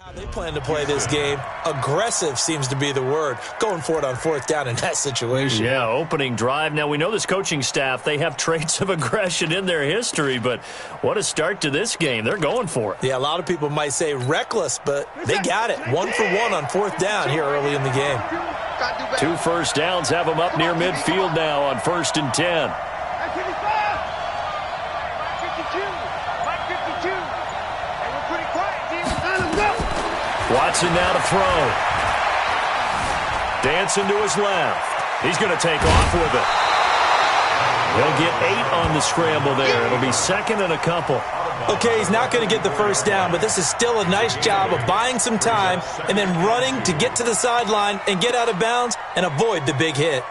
How they plan to play this game, aggressive seems to be the word. Going for it on fourth down in that situation. Yeah, opening drive. Now, we know this coaching staff, they have traits of aggression in their history, but what a start to this game. They're going for it. Yeah, a lot of people might say reckless, but they got it. 1 for 1 on fourth down here early in the game. 2 first downs have them up near midfield now on 1st and 10. Watson now to throw. Dancing to his left. He's going to take off with it. He'll get 8 on the scramble there. It'll be second and a couple. Okay, he's not going to get the first down, but this is still a nice job of buying some time and then running to get to the sideline and get out of bounds and avoid the big hit.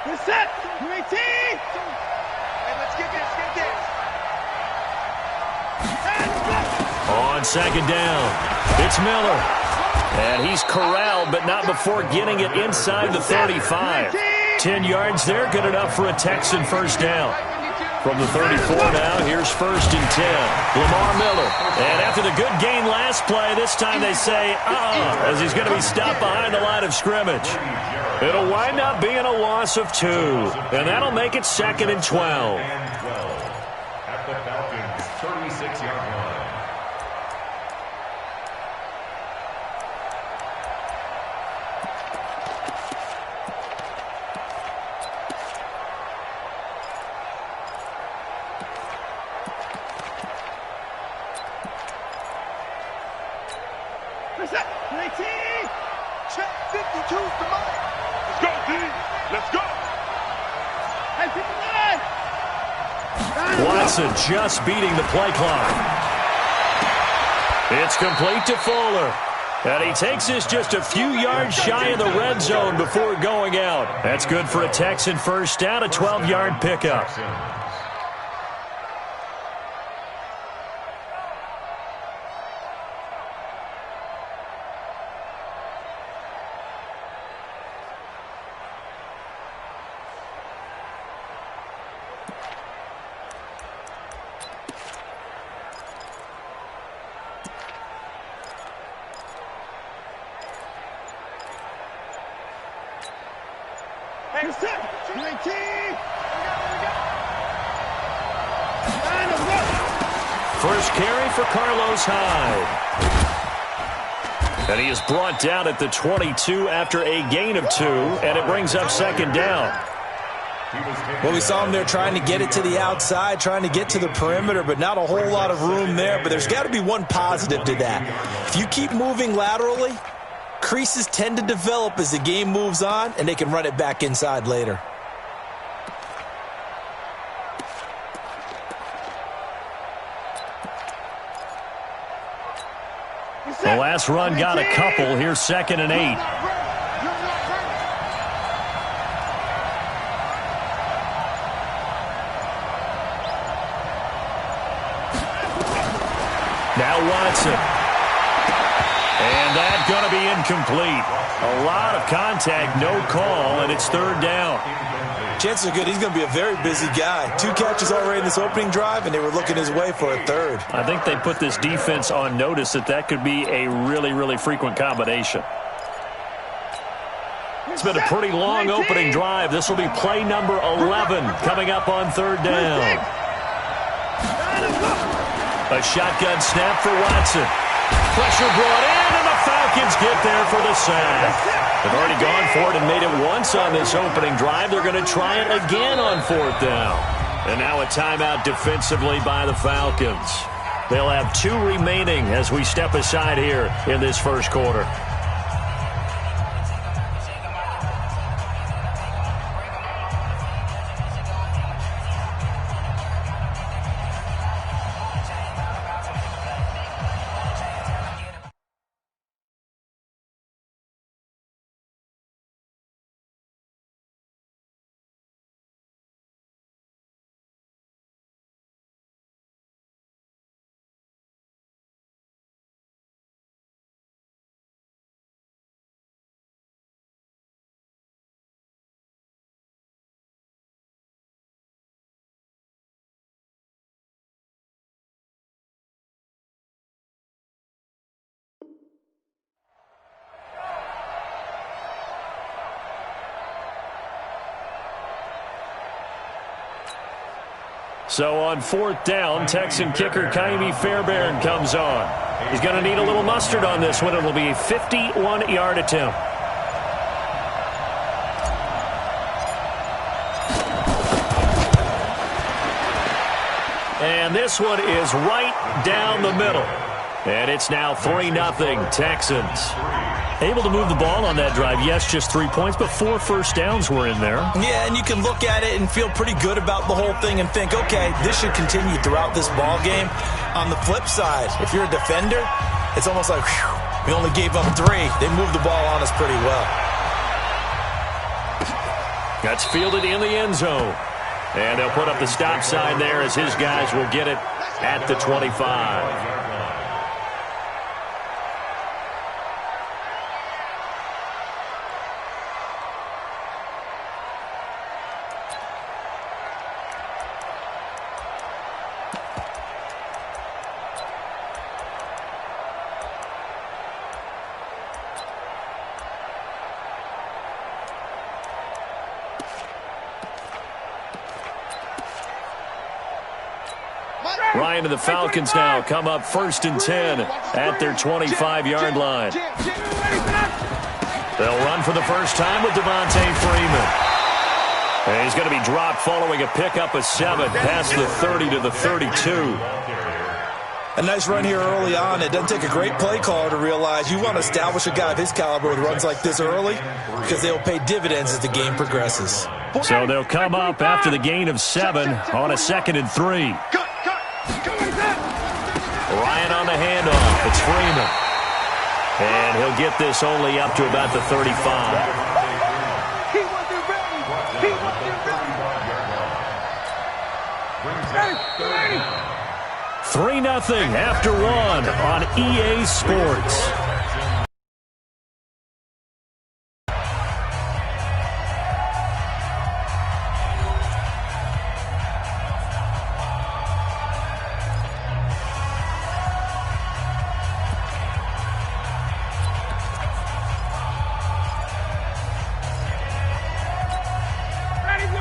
Good set. Great team. Hey, let's get this. On second down, it's Miller. And he's corralled, but not before getting it inside the 35. 10 yards there, good enough for a Texan first down. From the 34 now, here's 1st and 10. Lamar Miller. And after the good gain last play, this time they say, as he's going to be stopped behind the line of scrimmage. It'll wind up being a loss of 2. And that'll make it 2nd and 12. At the Falcons' 36-yard line. Check 52 to Mike. Let's go, D. Let's go. Hey, 59. Watson just beating the play clock. It's complete to Fuller. And he takes this just a few yards shy of the red zone before going out. That's good for a Texan first down, a 12-yard pickup. First carry for Carlos Hyde. And he is brought down at the 22 after a gain of 2, and it brings up second down. Well, we saw him there trying to get it to the outside, trying to get to the perimeter, but not a whole lot of room there. But there's got to be one positive to that. If you keep moving laterally, creases tend to develop as the game moves on, and they can run it back inside later. The last run got a couple. Here's 2nd and 8. Now Watson. And that's going to be incomplete. A lot of contact, no call, and it's 3rd down. Chances are good he's going to be a very busy guy. 2 catches already in this opening drive, and they were looking his way for a 3rd. I think they put this defense on notice that could be a really, really frequent combination. It's been a pretty long opening drive. This will be play number 11 coming up on 3rd down. A shotgun snap for Watson. Pressure brought in, and the Falcons get there for the sack. They've already gone for it and made it once on this opening drive. They're going to try it again on 4th down. And now a timeout defensively by the Falcons. They'll have 2 remaining as we step aside here in this first quarter. So on 4th down, Texan kicker Kaimi Fairbairn comes on. He's going to need a little mustard on this one. It'll be a 51-yard attempt. And this one is right down the middle. And it's now 3-0 Texans. Able to move the ball on that drive. Yes, just 3 points, but 4 first downs were in there. Yeah, and you can look at it and feel pretty good about the whole thing and think, okay, this should continue throughout this ball game. On the flip side, if you're a defender, it's almost like, whew, we only gave up 3. They moved the ball on us pretty well. That's fielded in the end zone. And they'll put up the stop sign there as his guys will get it at the 25. Ryan and the Falcons now come up 1st and 10 at their 25-yard line. They'll run for the first time with Devontae Freeman. And he's going to be dropped following a pickup of 7 past the 30 to the 32. A nice run here early on. It doesn't take a great play caller to realize you want to establish a guy of his caliber with runs like this early because they'll pay dividends as the game progresses. So they'll come up after the gain of 7 on a 2nd and 3. Ryan on the handoff. It's Freeman. And he'll get this only up to about the 35. He wasn't ready. He wasn't ready. 3-0 after 1 on EA Sports.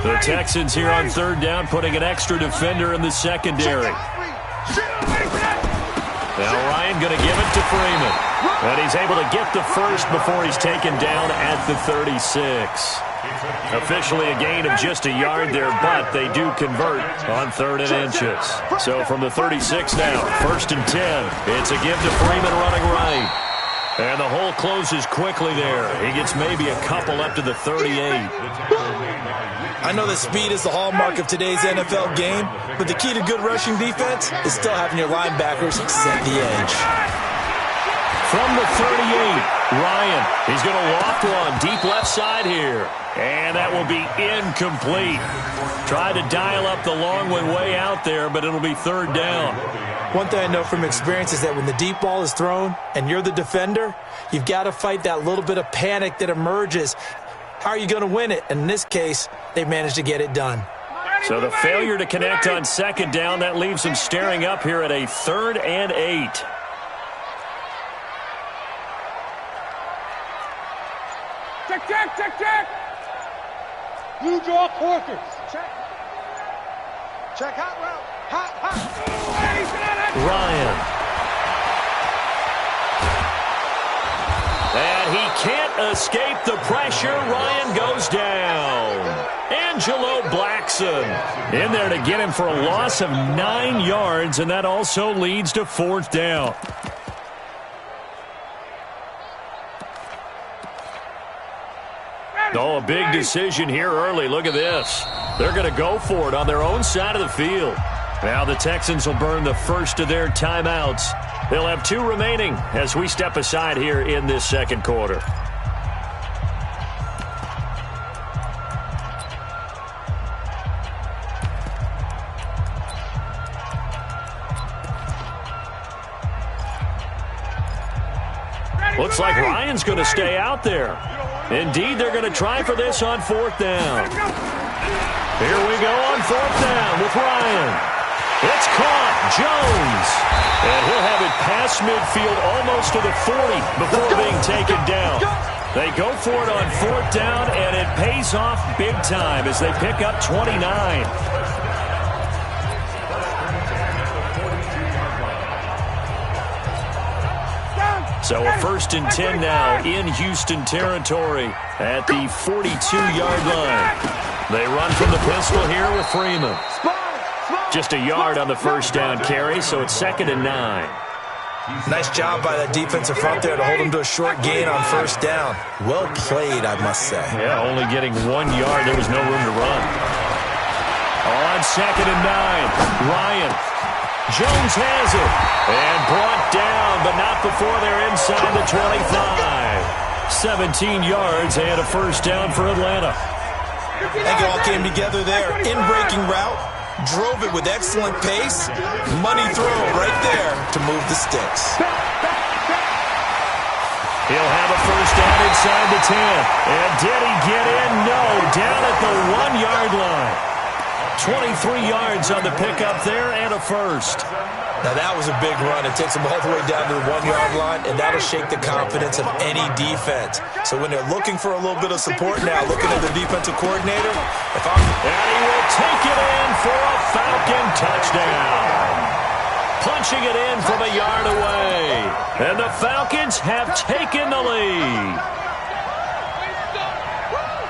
The Texans here on 3rd down, putting an extra defender in the secondary. Now Ryan going to give it to Freeman. And he's able to get the first before he's taken down at the 36. Officially a gain of just a yard there, but they do convert on 3rd and inches. So from the 36 now, 1st and 10. It's a give to Freeman running right. And the hole closes quickly there. He gets maybe a couple up to the 38. I know that speed is the hallmark of today's NFL game, but the key to good rushing defense is still having your linebackers set the edge. From the 38, Ryan, he's going to loft one deep left side here. And that will be incomplete. Tried to dial up the long one way out there, but it'll be 3rd down. One thing I know from experience is that when the deep ball is thrown and you're the defender, you've got to fight that little bit of panic that emerges. How are you going to win it? And in this case, they managed to get it done. So the failure to connect on 2nd down, that leaves them staring up here at a 3rd and 8. Check, check, check, check. Blue draw quarters. Check. Check hot route. Hot, hot. Ryan. And he can't escape the pressure. Ryan goes down. Angelo Blackson in there to get him for a loss of 9 yards, and that also leads to 4th down. Oh, a big decision here early. Look at this. They're going to go for it on their own side of the field. Now the Texans will burn the first of their timeouts. They'll have 2 remaining as we step aside here in this 2nd quarter. Looks like Ryan's going to stay out there. Indeed, they're going to try for this on 4th down. Here we go on 4th down with Ryan. It's caught. Jones. And he'll have it past midfield almost to the 40 before being taken down. They go for it on 4th down, and it pays off big time as they pick up 29. So a 1st and 10 now in Houston territory at the 42-yard line. They run from the pistol here with Freeman. Just a yard on the first down carry, so it's 2nd and 9. Nice job by that defensive front there to hold him to a short gain on first down. Well played, I must say. Yeah, only getting 1 yard. There was no room to run. On 2nd and 9, Ryan. Jones has it. And brought down, but not before they're inside the 25. 17 yards and a first down for Atlanta. I think it all came together there. In-breaking route. Drove it with excellent pace. Money throw right there to move the sticks. He'll have a first down inside the 10. And did he get in? No. Down at the 1-yard line. 23 yards on the pickup there and a first. Now that was a big run. It takes them all the way down to the 1-yard line, and that'll shake the confidence of any defense. So when they're looking for a little bit of support now, looking at the defensive coordinator, and he will take it in for a Falcon touchdown. Punching it in from a yard away. And the Falcons have taken the lead.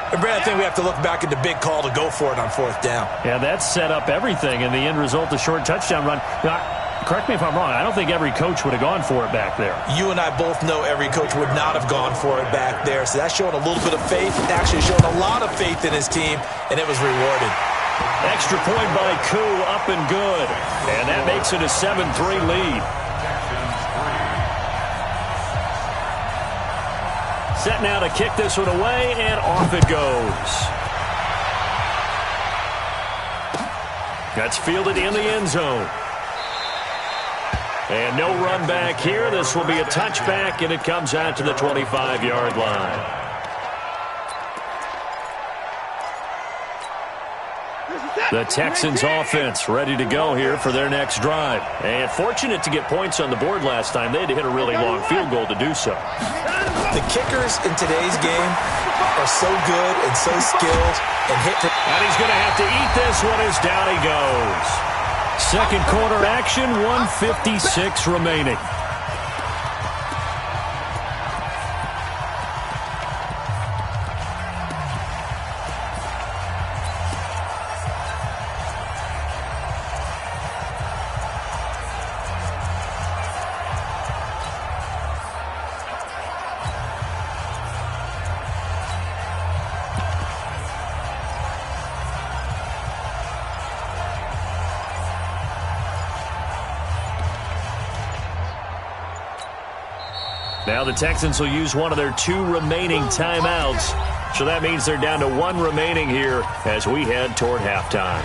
And Brad, I think we have to look back at the big call to go for it on 4th down. Yeah, that set up everything in the end result, the short touchdown run. Now, correct me if I'm wrong, I don't think every coach would have gone for it back there. You and I both know every coach would not have gone for it back there. So that's showing a little bit of faith. Actually showing a lot of faith in his team, and it was rewarded. Extra point by Koo, up and good. And that makes it a 7-3 lead. Set now to kick this one away, and off it goes. That's fielded in the end zone. And no run back here. This will be a touchback, and it comes out to the 25-yard line. The Texans offense ready to go here for their next drive. And fortunate to get points on the board last time. They had to hit a really long field goal to do so. The kickers in today's game are so good and so skilled and hit. And he's going to have to eat this one as down he goes. Second quarter action, 1:56 remaining. Now the Texans will use one of their 2 remaining timeouts. So that means they're down to 1 remaining here as we head toward halftime.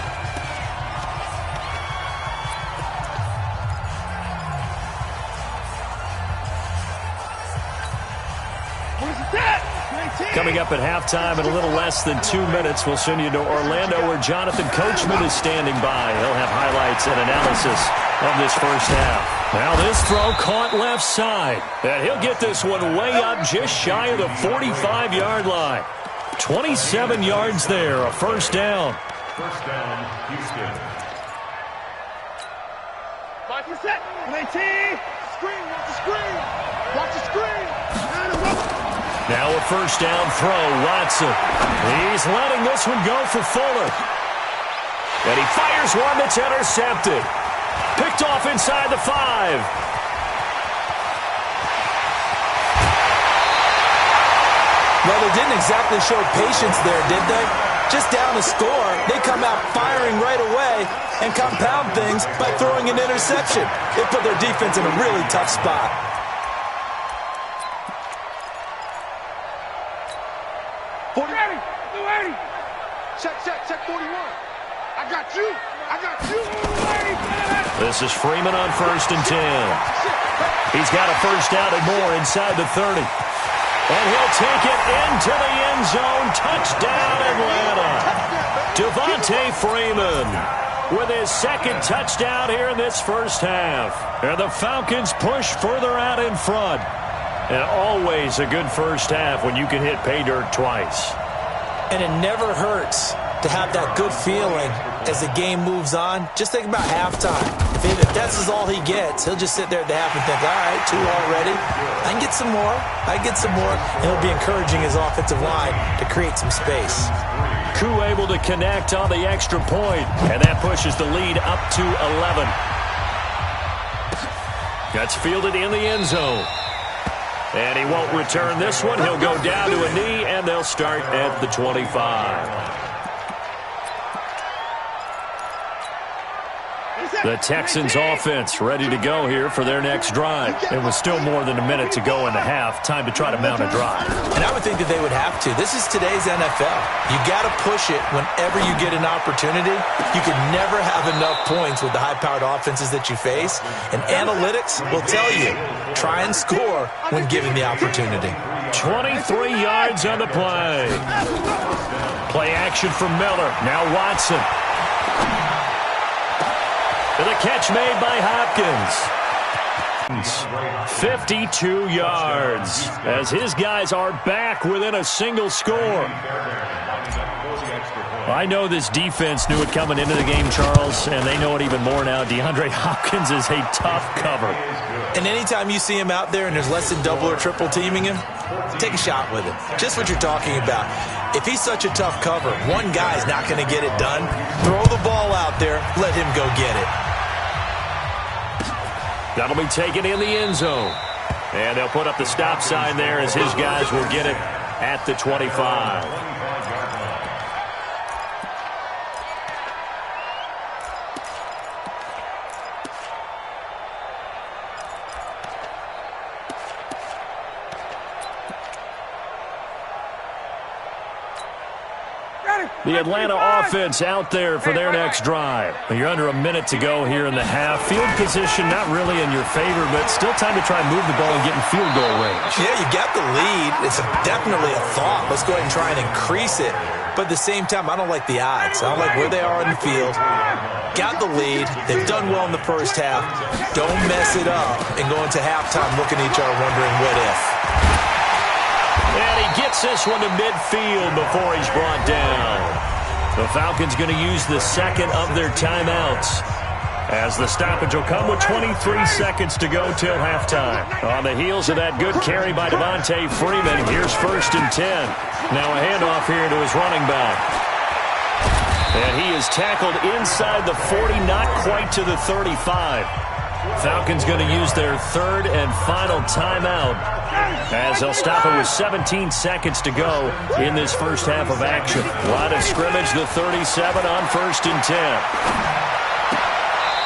Coming up at halftime in a little less than 2 minutes, we'll send you to Orlando where Jonathan Coachman is standing by. He'll have highlights and analysis of this first half. Now this throw caught left side. And he'll get this one way up just shy of the 45-yard line. 27 yards there, a first down. First down, Houston. Watch the set. Screen, watch the screen. Watch the screen. Now a first down throw, Watson. He's letting this one go for Fuller. And he fires one that's intercepted. Picked off inside the 5. Well, they didn't exactly show patience there, did they? Just down a score, they come out firing right away and compound things by throwing an interception. It put their defense in a really tough spot. Check 41. I got you. This is Freeman on 1st and 10. He's got a first down and more inside the 30. And he'll take it into the end zone. Touchdown, Atlanta. Devontae Freeman with his 2nd touchdown here in this first half. And the Falcons push further out in front. And always a good first half when you can hit pay dirt twice. And it never hurts to have that good feeling as the game moves on, just think about halftime. If that's all he gets, he'll just sit there at the half and think, all right, 2 already. I can get some more. And he'll be encouraging his offensive line to create some space. Koo able to connect on the extra point, and that pushes the lead up to 11. That's fielded in the end zone. And he won't return this one. He'll go down to a knee, and they'll start at the 25. The Texans offense ready to go here for their next drive. It was still more than a minute to go in the half. Time to try to mount a drive. And I would think that they would have to. This is today's NFL. You got to push it whenever you get an opportunity. You can never have enough points with the high-powered offenses that you face. And analytics will tell you, try and score when given the opportunity. 23 yards on the play. Play action from Miller. Now Watson. The catch made by Hopkins. 52 yards as his guys are back within a single score. I know this defense knew it coming into the game, Charles, and they know it even more now. DeAndre Hopkins is a tough cover. And anytime you see him out there and there's less than double or triple teaming him, take a shot with him. Just what you're talking about. If he's such a tough cover, one guy's not going to get it done. Throw the ball out there, let him go get it. That'll be taken in the end zone. And they'll put up the stop sign there as his guys will get it at the 25. The Atlanta offense out there for their next drive. You're under a minute to go here in the half. Field position not really in your favor, but still time to try and move the ball and get in field goal range. Yeah, you got the lead. It's definitely a thought. Let's go ahead and try and increase it. But at the same time, I don't like the odds. I don't like where they are on the field. Got the lead. They've done well in the first half. Don't mess it up and go into halftime looking at each other wondering what if. And he gets this one to midfield before he's brought down. The Falcons going to use the second of their timeouts as the stoppage will come with 23 seconds to go till halftime. On the heels of that good carry by Devontae Freeman, here's 1st and 10. Now a handoff here to his running back. And he is tackled inside the 40, not quite to the 35. Falcons going to use their third and final timeout as they'll stop it with 17 seconds to go in this first half of action. Line of scrimmage, the 37 on 1st and 10.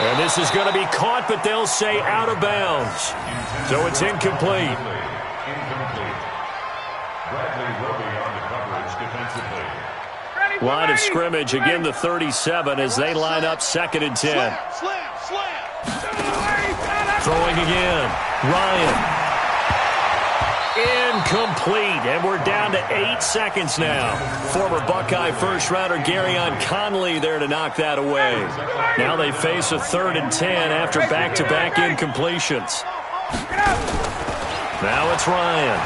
And this is going to be caught, but they'll say out of bounds. So it's incomplete. Line of scrimmage, again the 37 as they line up 2nd and 10. Throwing again. Ryan. Incomplete. And we're down to 8 seconds now. Former Buckeye first-rounder Garyon Conley there to knock that away. Now they face a 3rd and 10 after back-to-back incompletions. Now it's Ryan.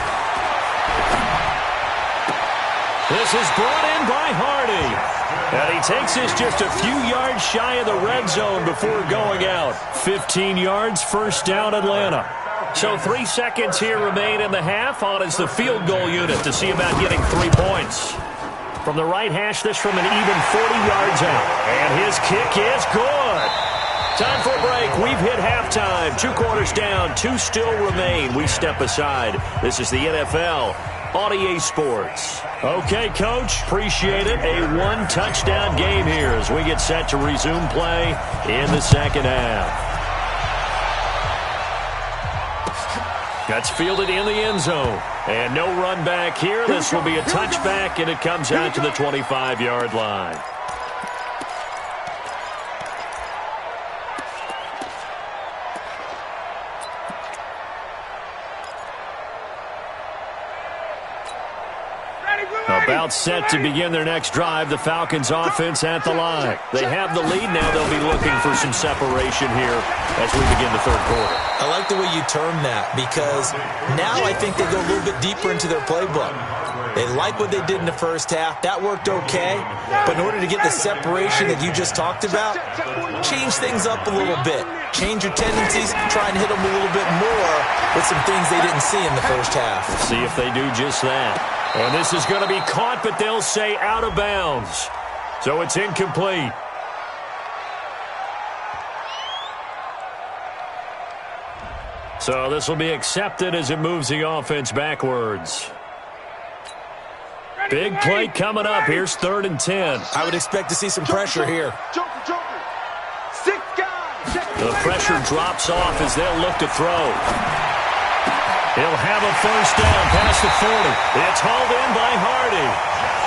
This is brought in by Hardy. And he takes this just a few yards shy of the red zone before going out. 15 yards, first down Atlanta. So 3 seconds here remain in the half. On is the field goal unit to see about getting 3 points. From the right hash, this from an even 40 yards out. And his kick is good. Time for a break. We've hit halftime. 2 quarters down, 2 still remain. We step aside. This is the NFL on EA Sports. Okay, Coach, appreciate it. A 1-touchdown game here as we get set to resume play in the second half. That's fielded in the end zone. And no run back here. This will be a touchback, and it comes out to the 25-yard line. About set to begin their next drive, the Falcons offense at the line. They have the lead now. They'll be looking for some separation here as we begin the 3rd quarter. I like the way you term that because now I think they go a little bit deeper into their playbook. They like what they did in the first half. That worked okay. But in order to get the separation that you just talked about, change things up a little bit. Change your tendencies, try and hit them a little bit more with some things they didn't see in the first half. See if they do just that. And this is going to be caught, but they'll say out of bounds. So it's incomplete. So this will be accepted as it moves the offense backwards. Big play coming up. Here's 3rd and 10. I would expect to see some pressure here. The pressure drops off as they'll look to throw. He'll have a first down past the 40. It's hauled in by Hardy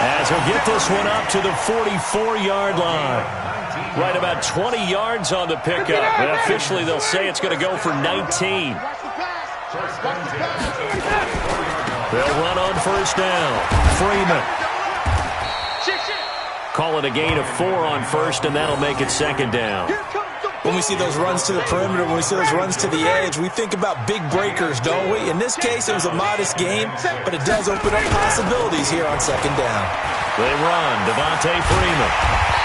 as he'll get this one up to the 44-yard line. Right about 20 yards on the pickup. And officially, they'll say it's going to go for 19. They'll run on first down. Freeman. Call it a gain of 4 on first, and that'll make it 2nd down. When we see those runs to the perimeter, when we see those runs to the edge, we think about big breakers, don't we? In this case, it was a modest game, but it does open up possibilities here on 2nd down. They run. Devontae Freeman.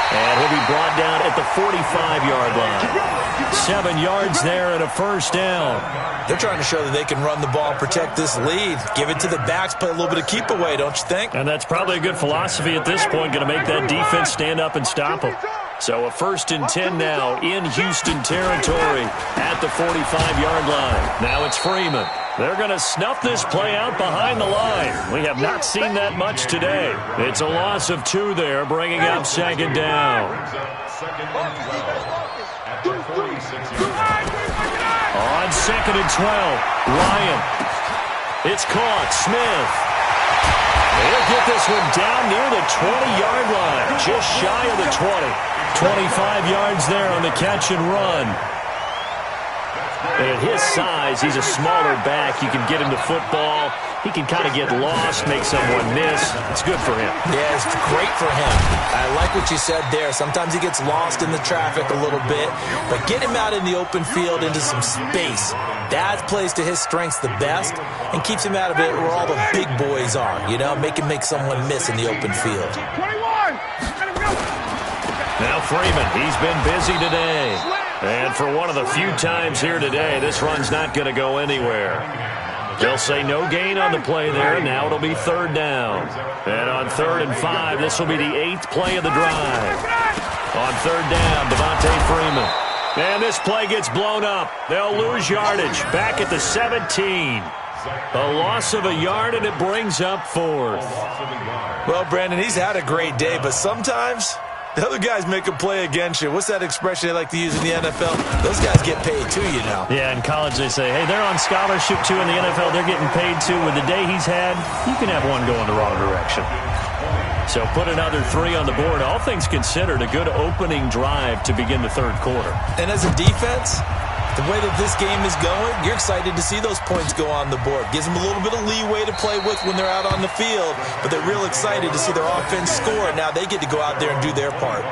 And he'll be brought down at the 45-yard line. 7 yards there and a first down. They're trying to show that they can run the ball and protect this lead. Give it to the backs, play a little bit of keep away, don't you think? And that's probably a good philosophy at this point, going to make that defense stand up and stop them. So a 1st and 10 now in Houston territory at the 45-yard line. Now it's Freeman. They're going to snuff this play out behind the line. We have not seen that much today. It's a loss of 2 there, bringing up 2nd down. On 2nd and 12, Ryan. It's caught. Smith. They'll get this one down near the 20-yard line, just shy of the 20. 25 yards there on the catch and run. And at his size, he's a smaller back. You can get him the football. He can kind of get lost, make someone miss. It's good for him. Yeah, it's great for him. I like what you said there. Sometimes he gets lost in the traffic a little bit, but get him out in the open field into some space. That plays to his strengths the best and keeps him out of it where all the big boys are, you know, make him make someone miss in the open field. 21! Now Freeman, he's been busy today. And for one of the few times here today, this run's not going to go anywhere. They'll say no gain on the play there. Now it'll be 3rd down. And on 3rd and 5, this will be the 8th play of the drive. On 3rd down, Devontae Freeman. And this play gets blown up. They'll lose yardage. Back at the 17. A loss of a yard, and it brings up 4th. Well, Brandon, he's had a great day, but sometimes the other guys make a play against you. What's that expression they like to use in the NFL? Those guys get paid too, you know. Yeah, in college they say, hey, they're on scholarship too. In the NFL, they're getting paid too. With the day he's had, you can have one going the wrong direction. So put another 3 on the board. All things considered, a good opening drive to begin the 3rd quarter. And as a defense, the way that this game is going, you're excited to see those points go on the board. Gives them a little bit of leeway to play with when they're out on the field, but they're real excited to see their offense score. Now they get to go out there and do their part.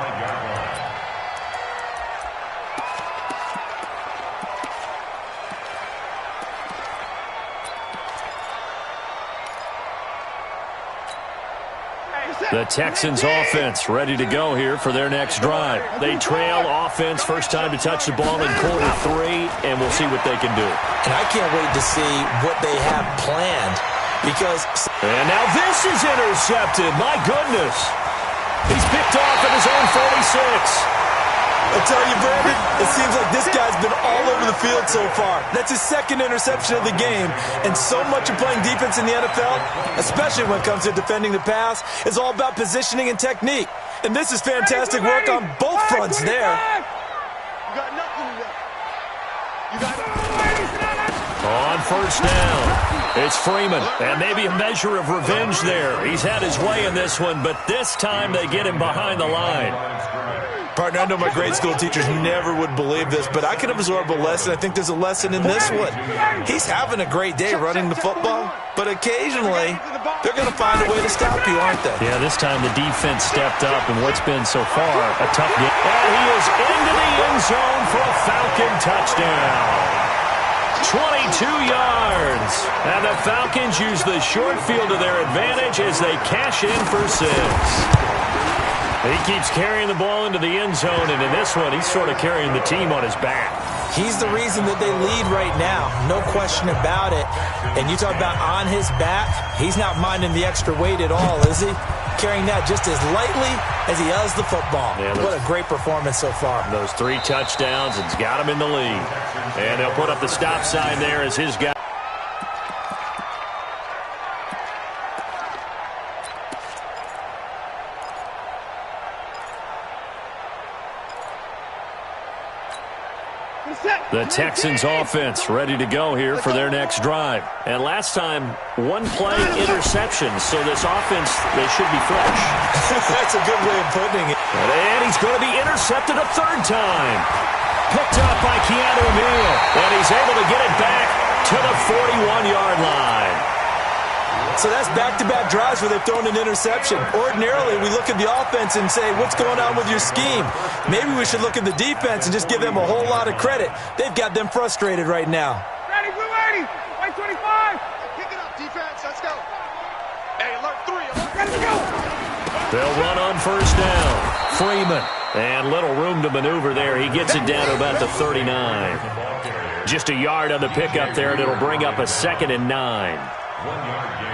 The Texans offense ready to go here for their next drive. They trail offense, first time to touch the ball in quarter 3, and we'll see what they can do. And I can't wait to see what they have planned because... And now this is intercepted. My goodness. He's picked off at his own 46. I tell you, Brandon, it seems like this guy's been all over the field so far. That's his 2nd interception of the game. And so much of playing defense in the NFL, especially when it comes to defending the pass, is all about positioning and technique. And this is fantastic work on both fronts there. You got nothing left. On first down, it's Freeman. And maybe a measure of revenge there. He's had his way in this one, but this time they get him behind the line. Partner, I know my grade school teachers never would believe this, but I can absorb a lesson. I think there's a lesson in this one. He's having a great day running the football, but occasionally they're going to find a way to stop you, aren't they? Yeah, this time the defense stepped up, and what's been so far a tough game. And he is into the end zone for a Falcon touchdown. 22 yards. And the Falcons use the short field to their advantage as they cash in for 6. He keeps carrying the ball into the end zone, and in this one, he's sort of carrying the team on his back. He's the reason that they lead right now. No question about it. And you talk about on his back, he's not minding the extra weight at all, is he? Carrying that just as lightly as he does the football. Yeah, what a great performance so far. Those 3 touchdowns, it's got him in the lead. And they'll put up the stop sign there as his guy. The Texans offense ready to go here for their next drive. And last time, 1 play interception, so this offense, they should be fresh. That's a good way of putting it. And he's going to be intercepted a 3rd time. Picked up by Keanu Neal. And he's able to get it back to the 41-yard line. So that's back-to-back drives where they've thrown an interception. Ordinarily, we look at the offense and say, what's going on with your scheme? Maybe we should look at the defense and just give them a whole lot of credit. They've got them frustrated right now. Ready, blue 80, white 25. Pick it up, defense, let's go. Hey, alert 3, alert. Ready to go. They'll run on 1st down. Freeman. And little room to maneuver there. He gets it down to about the 39. Just a yard on the pickup there, and it'll bring up a 2nd and 9. 1-yard gain.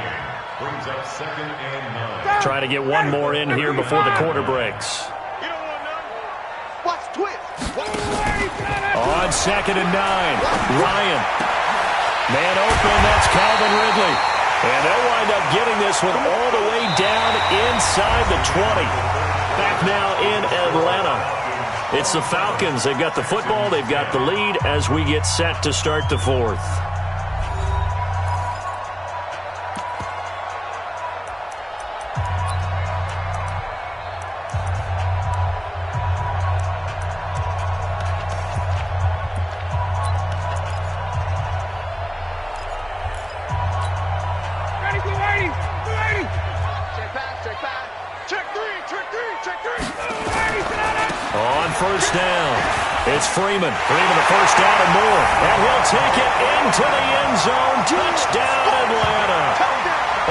Brings up 2nd and 9. Trying to get one more in here before the quarter breaks. You don't want none? Watch twist. On 2nd and 9. Ryan. Man open, that's Calvin Ridley. And they'll wind up getting this one all the way down inside the 20. Back now in Atlanta. It's the Falcons. They've got the football. They've got the lead as we get set to start the 4th. Freeman. Freeman the 1st down and more. And he'll take it into the end zone. Touchdown, Atlanta.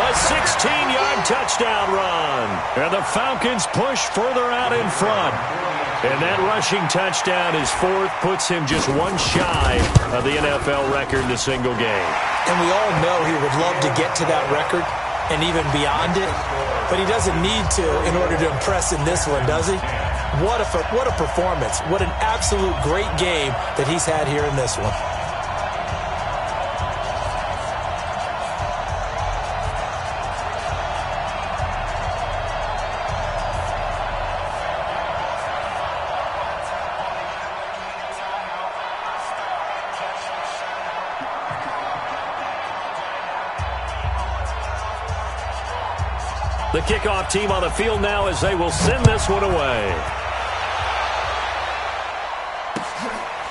A 16-yard touchdown run. And the Falcons push further out in front. And that rushing touchdown is 4th, puts him just 1 shy of the NFL record in a single game. And we all know he would love to get to that record and even beyond it. But he doesn't need to in order to impress in this one, does he? What a performance. What an absolute great game that he's had here in this one. The kickoff team on the field now as they will send this one away.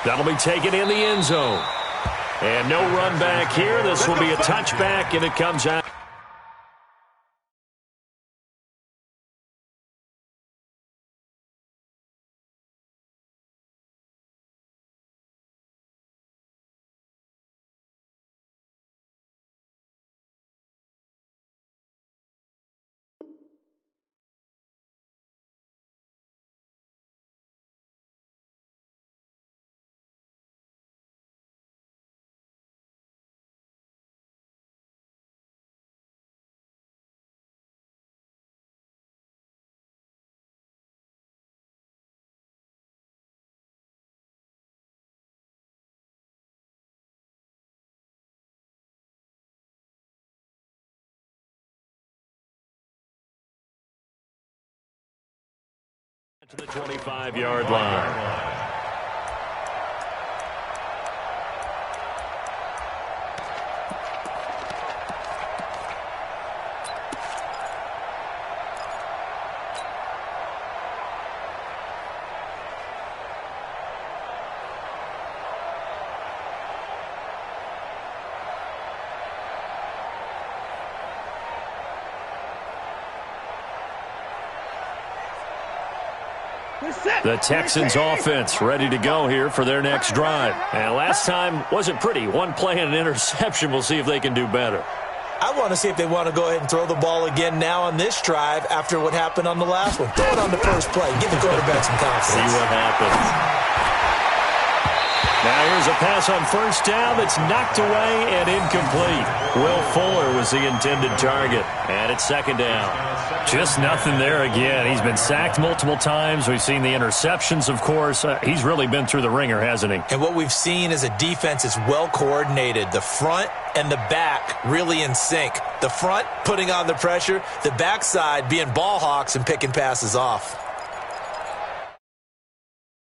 That'll be taken in the end zone. And no run back here. This will be a touchback, and it comes out. To the 25-yard line. The Texans offense ready to go here for their next drive. And last time wasn't pretty. One play and an interception. We'll see if they can do better. I want to see if they want to go ahead and throw the ball again now on this drive after what happened on the last one. Throw it on the first play. Give the quarterback some confidence. See what happens. Now here's a pass on first down that's knocked away and incomplete. Will Fuller was the intended target, and it's second down. Just nothing there again. He's been sacked multiple times. We've seen the interceptions, of course. He's really been through the ringer, hasn't he? And what we've seen is a defense that's well coordinated. The front and the back really in sync. The front putting on the pressure, the backside being ball hawks and picking passes off.